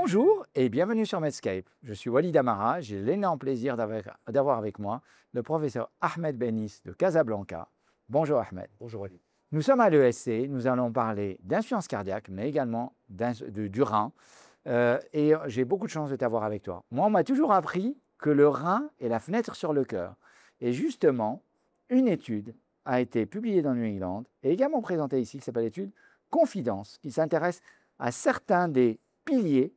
Bonjour et bienvenue sur Medscape. Je suis Walid Amara, j'ai l'énorme plaisir d'avoir avec moi le professeur Ahmed Bennis de Casablanca. Bonjour Ahmed. Bonjour Ali. Nous sommes à l'ESC, nous allons parler d'insuffisance cardiaque, mais également du rein. Et j'ai beaucoup de chance de t'avoir avec toi. Moi, on m'a toujours appris que le rein est la fenêtre sur le cœur. Et justement, une étude a été publiée dans New England et également présentée ici, qui s'appelle l'étude Confidence, qui s'intéresse à certains des piliers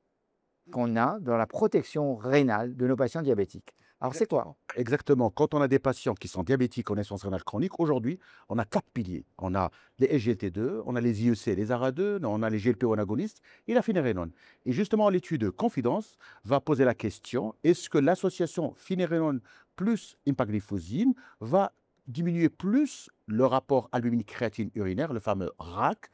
qu'on a dans la protection rénale de nos patients diabétiques. Alors, c'est quoi? Exactement. Quand on a des patients qui sont diabétiques en insuffisance rénale chronique, aujourd'hui, on a 4 piliers. On a les SGLT2, on a les IEC, les ARA2, on a les GLP-1 agonistes et la finérénone. Et justement, l'étude Confidence va poser la question, est-ce que l'association finérénone plus empagliflozin va diminuer plus le rapport albumine-créatine urinaire, le fameux RAC,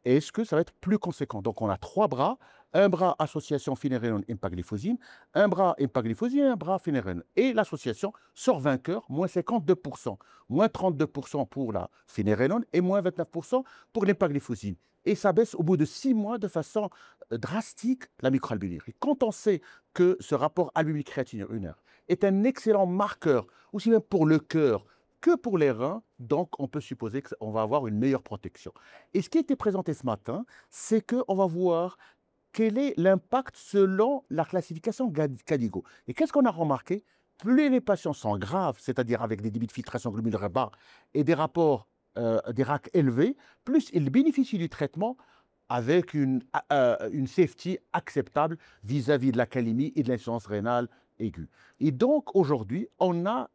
et est-ce que ça va être plus conséquent? Donc, on a 3 bras, un bras association finérénone-empagliflozin, un bras empagliflozin, un bras finérénone. Et l'association sort vainqueur, moins 52%, moins 32% pour la finérénone et moins 29% pour l'empagliflozin. Et ça baisse au bout de 6 mois de façon drastique la microalbuminurie. Et quand on sait que ce rapport albumine-créatine urinaire est un excellent marqueur, aussi bien pour le cœur que pour les reins, donc on peut supposer qu'on va avoir une meilleure protection. Et ce qui a été présenté ce matin, c'est qu'on va voir quel est l'impact selon la classification CADIGO. Et qu'est-ce qu'on a remarqué? Plus les patients sont graves, c'est-à-dire avec des débits de filtration glomérulaire bas et des rapports des RAC élevés, plus ils bénéficient du traitement avec une safety acceptable vis-à-vis de la calémie et de l'insuffisance rénale aiguë. Et donc aujourd'hui, on a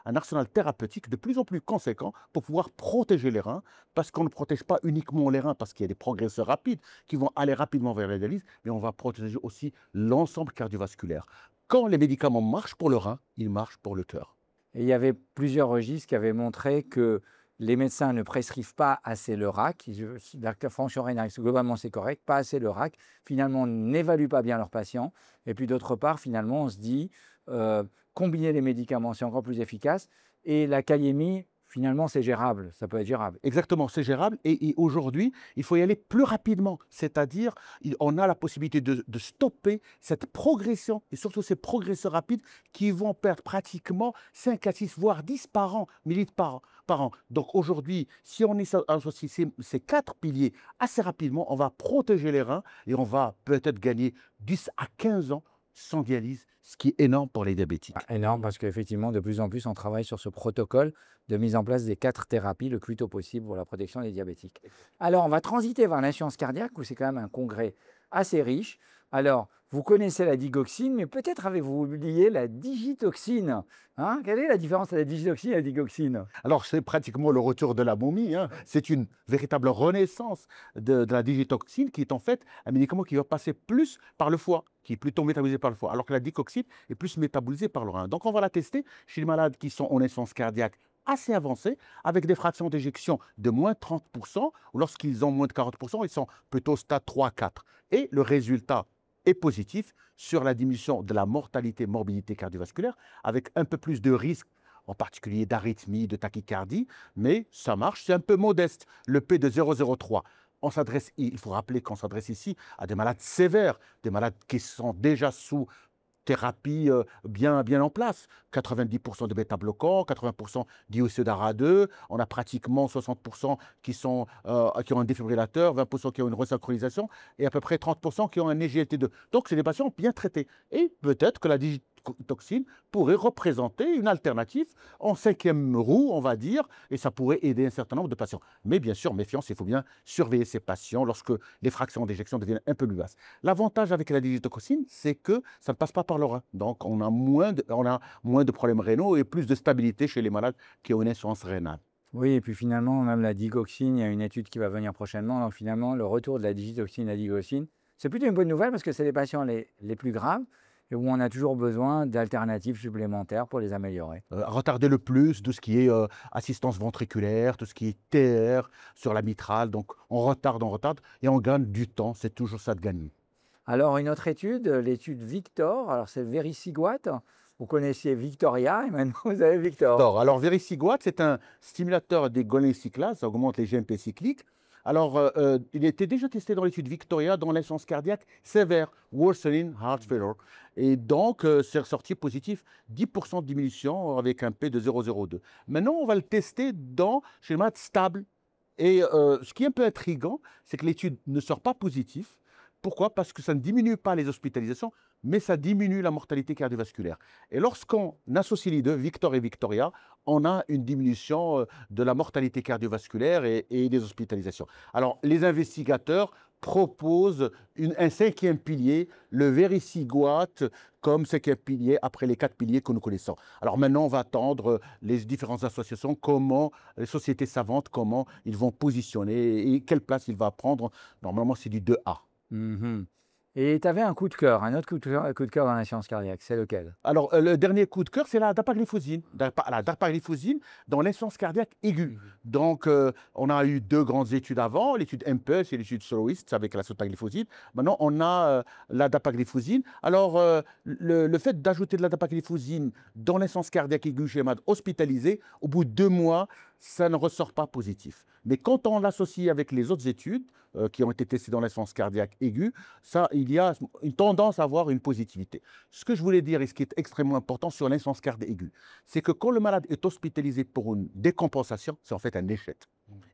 un arsenal thérapeutique de plus en plus conséquent pour pouvoir protéger les reins, parce qu'on ne protège pas uniquement les reins, parce qu'il y a des progresseurs rapides qui vont aller rapidement vers la dialyse, mais on va protéger aussi l'ensemble cardiovasculaire. Quand les médicaments marchent pour le rein, ils marchent pour le cœur. Et il y avait plusieurs registres qui avaient montré que les médecins ne prescrivent pas assez le RAC. La fonction rénale, globalement, c'est correct, pas assez le RAC. Finalement, on n'évalue pas bien leurs patients. Et puis d'autre part, finalement, on se dit, combiner les médicaments, c'est encore plus efficace. Et la kaliémie, finalement, c'est gérable. Ça peut être gérable. Exactement, c'est gérable et aujourd'hui, il faut y aller plus rapidement. C'est-à-dire, on a la possibilité de stopper cette progression et surtout ces progressions rapides qui vont perdre pratiquement 5 à 6, voire 10 par an, millilitres par an. Donc aujourd'hui, si on associe ces 4 piliers assez rapidement, on va protéger les reins et on va peut-être gagner 10 à 15 ans sans dialyse, ce qui est énorme pour les diabétiques. Énorme, parce qu'effectivement, de plus en plus, on travaille sur ce protocole de mise en place des 4 thérapies le plus tôt possible pour la protection des diabétiques. Alors, on va transiter vers l'insuffisance cardiaque, où c'est quand même un congrès assez riche. Alors, vous connaissez la digoxine, mais peut-être avez-vous oublié la digitoxine. Hein? Quelle est la différence entre la digitoxine et la digoxine? Alors, c'est pratiquement le retour de la momie, hein. C'est une véritable renaissance de la digitoxine qui est en fait un médicament qui va passer plus par le foie, qui est plutôt métabolisé par le foie, alors que la digoxine est plus métabolisée par le rein. Donc, on va la tester chez les malades qui sont en insuffisance cardiaque assez avancée, avec des fractions d'éjection de moins 30%, ou lorsqu'ils ont moins de 40%, ils sont plutôt stade 3-4. Et le résultat est positif sur la diminution de la mortalité, morbidité cardiovasculaire, avec un peu plus de risque, en particulier d'arythmie, de tachycardie, mais ça marche, c'est un peu modeste, le P de 0,03. Il faut rappeler qu'on s'adresse ici à des malades sévères, des malades qui sont déjà sous thérapie bien en place. 90% de bêta-bloquants, 80% d'IOC d'ARA2, on a pratiquement 60% qui ont un défibrillateur, 20% qui ont une resynchronisation et à peu près 30% qui ont un EGLT2. Donc, c'est des patients bien traités. Et peut-être que la digitoxine pourrait représenter une alternative en 5e roue, on va dire, et ça pourrait aider un certain nombre de patients. Mais bien sûr, méfiance, il faut bien surveiller ces patients lorsque les fractions d'éjection deviennent un peu plus basses. L'avantage avec la digitoxine, c'est que ça ne passe pas par le rein. Donc, on a moins de problèmes rénaux et plus de stabilité chez les malades qui ont une insuffisance rénale. Oui, et puis finalement, même la digoxine, il y a une étude qui va venir prochainement. Donc finalement, le retour de la digitoxine à la digoxine, c'est plutôt une bonne nouvelle parce que c'est les patients les plus graves et où on a toujours besoin d'alternatives supplémentaires pour les améliorer. Retarder le plus de ce qui est assistance ventriculaire, tout ce qui est TR sur la mitrale. Donc, on retarde et on gagne du temps. C'est toujours ça de gagner. Alors, une autre étude, l'étude Victor, alors c'est Vericiguat. Vous connaissiez Victoria et maintenant vous avez Victor. Alors, Vericiguat, c'est un stimulateur des golécyclases, ça augmente les GMP cycliques. Alors, il était déjà testé dans l'étude Victoria dans l'insuffisance cardiaque sévère, worsening heart failure. Et donc, c'est ressorti positif, 10% de diminution avec un P de 0,02. Maintenant, on va le tester chez les malades stables. Et ce qui est un peu intriguant, c'est que l'étude ne sort pas positive. Pourquoi? Parce que ça ne diminue pas les hospitalisations, mais ça diminue la mortalité cardiovasculaire. Et lorsqu'on associe les deux, Victor et Victoria, on a une diminution de la mortalité cardiovasculaire et des hospitalisations. Alors, les investigateurs proposent un cinquième pilier, le Vericiguat, comme cinquième pilier après les 4 piliers que nous connaissons. Alors maintenant, on va attendre les différentes associations, comment les sociétés savantes, comment ils vont positionner et quelle place il va prendre. Normalement, c'est du 2A. Mhm. Et tu avais un coup de cœur, un autre coup de cœur dans la science cardiaque, c'est lequel? Alors, le dernier coup de cœur, c'est la dapagliflozine. La dapagliflozine dans l'insuffisance cardiaque aiguë. Donc, on a eu 2 grandes études avant, l'étude Impulse et l'étude Soloist avec la sotagliflozine. Maintenant, on a la dapagliflozine. Alors, le fait d'ajouter de la dapagliflozine dans l'insuffisance cardiaque aiguë chez les malades hospitalisés, au bout de 2 mois, ça ne ressort pas positif. Mais quand on l'associe avec les autres études qui ont été testées dans l'insuffisance cardiaque aiguë, il y a une tendance à avoir une positivité. Ce que je voulais dire et ce qui est extrêmement important sur l'insuffisance cardiaque aiguë, c'est que quand le malade est hospitalisé pour une décompensation, c'est en fait un échec.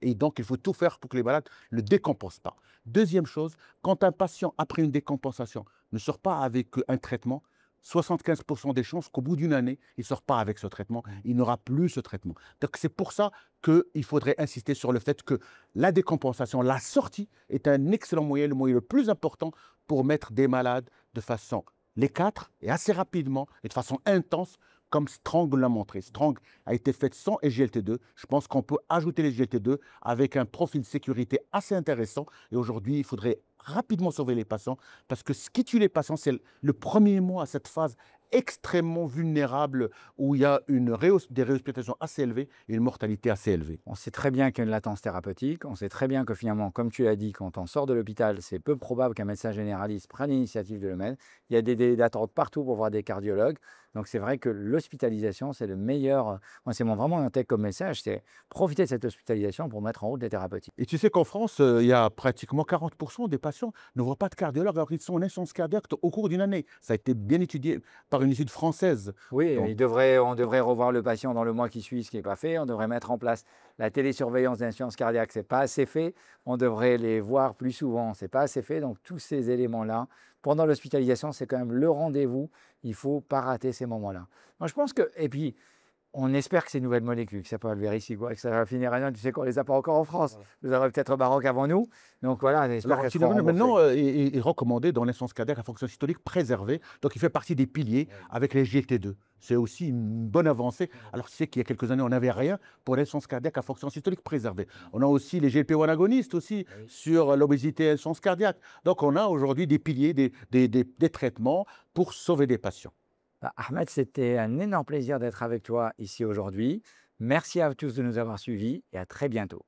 Et donc, il faut tout faire pour que les malades ne le décompensent pas. Deuxième chose, quand un patient, après une décompensation, ne sort pas avec un traitement, 75% des chances qu'au bout d'une année, il ne sort pas avec ce traitement, il n'aura plus ce traitement. Donc c'est pour ça qu'il faudrait insister sur le fait que la décompensation, la sortie, est un excellent moyen, le moyen le plus important pour mettre des malades de façon, les 4, et assez rapidement, et de façon intense, comme Strong l'a montré. Strong a été fait sans SGLT2. Je pense qu'on peut ajouter les SGLT2 avec un profil de sécurité assez intéressant. Et aujourd'hui, il faudrait rapidement sauver les patients parce que ce qui tue les patients, c'est le premier mois à cette phase extrêmement vulnérable où il y a des réhospitalisations assez élevées et une mortalité assez élevée. On sait très bien qu'il y a une latence thérapeutique, on sait très bien que finalement, comme tu l'as dit, quand on sort de l'hôpital, c'est peu probable qu'un médecin généraliste prenne l'initiative de le mettre. Il y a des délais d'attente partout pour voir des cardiologues. Donc c'est vrai que l'hospitalisation, c'est le meilleur. Moi, c'est vraiment un take comme message, c'est profiter de cette hospitalisation pour mettre en route les thérapeutiques. Et tu sais qu'en France, il y a pratiquement 40% des patients ne voient pas de cardiologue alors qu'ils sont en insuffisance cardiaque au cours d'une année. Ça a été bien étudié par une étude française. Oui, Donc, on devrait revoir le patient dans le mois qui suit, ce qui n'est pas fait. On devrait mettre en place la télésurveillance d'insuffisance cardiaque, ce n'est pas assez fait. On devrait les voir plus souvent, ce n'est pas assez fait. Donc tous ces éléments-là, pendant l'hospitalisation, c'est quand même le rendez-vous. Il ne faut pas rater ces moments-là. Moi, je pense que, et puis, on espère que ces nouvelles molécules, que ça peut le Vericiguat, que ça va finir à tu sais qu'on ne les a pas encore en France. Vous aurez peut-être au Maroc avant nous. Donc voilà, on espère qu'elles seront remboursées. maintenant, il est recommandé dans l'insuffisance cardiaque à fonction systolique préservée. Donc, il fait partie des piliers avec les GLT2. C'est aussi une bonne avancée. Alors, tu sais qu'il y a quelques années, on n'avait rien pour l'insuffisance cardiaque à fonction systolique préservée. On a aussi les GLP-1 agonistes aussi sur l'obésité et l'insuffisance cardiaque. Donc, on a aujourd'hui des piliers, des traitements pour sauver des patients. Ahmed, c'était un énorme plaisir d'être avec toi ici aujourd'hui. Merci à tous de nous avoir suivis et à très bientôt.